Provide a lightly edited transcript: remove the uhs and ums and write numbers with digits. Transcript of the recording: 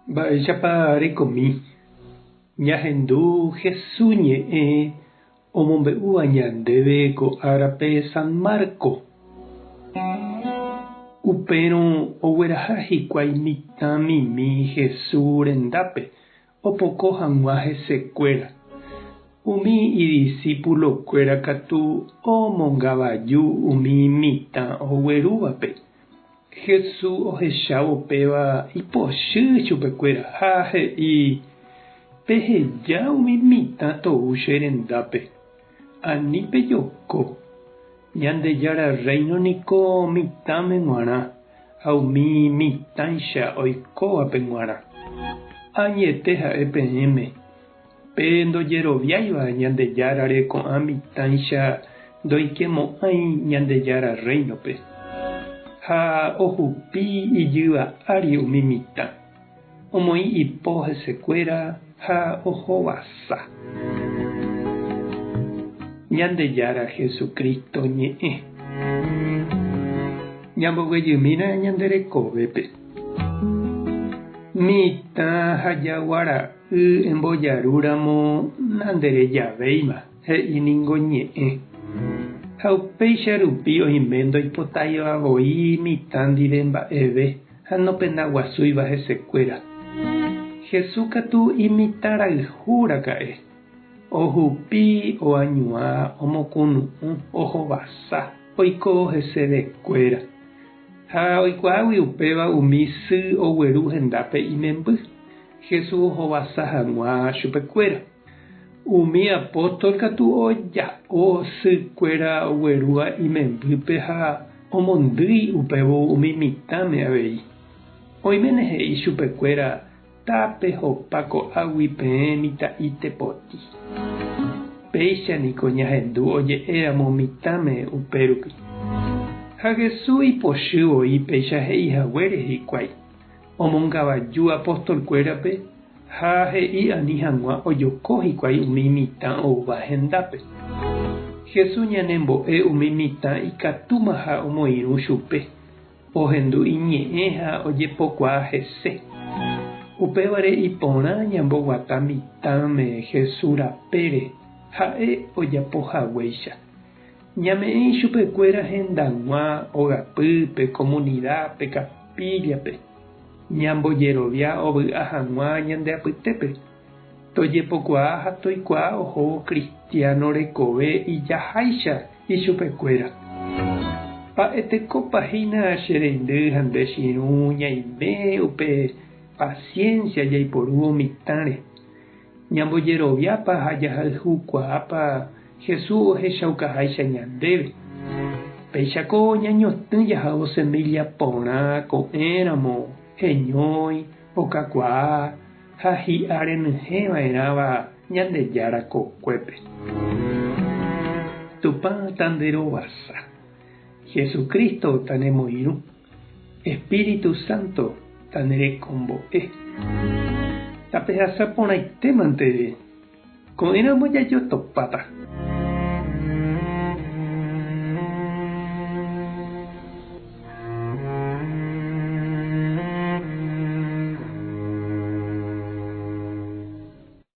Mba'éichapa rekomi ñahendu Jesús ñe'ẽ omombe'úva ñandéve ko árape San Marco. Upérõ ogueraha hikuái mitãmimi Jesús rendápe opoko hag̃ua hesekuéra. Umi idiscípulokuéra katu omongavaju umi mitã oguerúvape. Jesús ohechávo upéva ipochy chupekuéra ha he'i: peheja umi mitã tou che rendápe. Ani pejoko. Ñandejára reino niko mitãme g̃uarã ha umi mitãicha oikóvape g̃uarã. Añete ha'e peẽme. Pe ndojeroviáiva Ñandejárare ko'ã mitãicha ndoikemo'ãi Ñandejára reinope. Ha ohupi ijýva ári umi mitã. Omoĩ ipo hesekuéra ha ohovasa. Ñandejára Jesucristo ñe'ẽ. Ñamboguejymína ñanderekovépe. Mitã ha jaguara'y embojarúramo nanderejavéima, he'íningo ñe'ẽ. Ha upéicha rupi oime ndoipotaivavoi mitã ndive mba'eve ha nopendaguasúiva hesekuéra. Jesús katu imitãrayhúraka'e. Ohupi, oañuã, omokunu'ũ, ohovasa, oiko hesevekuéra. Ha oikuaágui upéva umi sy ogueru hendápe imemby. Jesús ohovasa hag̃ua chupekuéra. Umi apóstol katu oja'o sykuéra oguerúva imembýpe ha omondýi upévo umi mitãme avei. Oiméne he'i chupekuéra tápe hopa ko'águi peẽ mitã'i tepoti. Péichaniko ñahendu oje'éramo mitãme upérupi. Ha Jesús ipochývoi péicha he'ihaguére hikuái. Omongavaju apostolkuérape ha he'i ani hag̃ua ojoko hikuái umi mitã ouva hendápe. Jesús ñanembo'e umi mitã ikatúma ha omoirũ chupe. Ohendu iñe'ẽ ha ojepokuaa hese. Upévare iporã ñamboguata mitãme Jesús rapére ha'e ojapohaguéicha. Ñame'ẽ chupekuéra hendag̃ua ogapýpe, comunidadpe, capíllape. Ñambojerovia ovy'a hag̃ua ñandeapytépe. Tojepokuaa ha toikuaa oho cristiano rekove ijaháicha ichupekuéra. Mba'etekópahína che reindy ha nde chiru ñaime upe paciencia jaiporu mitãre. Ñambojeroviápa ha jahayhukuaápa Jesús ohechaukaháicha ñandéve. Péichako ñañotỹ jahávo semilla porã ko'ẽramo, heñói, okakuaa ha hi'a renyhẽva'erãva Ñandejára kokuépe. Tupã tanderovasa. Jesucristo tanemoirũ. Espíritu Santo tanerekombo'e. Tapehasa porãitémante ko'ẽramo jajotopáta.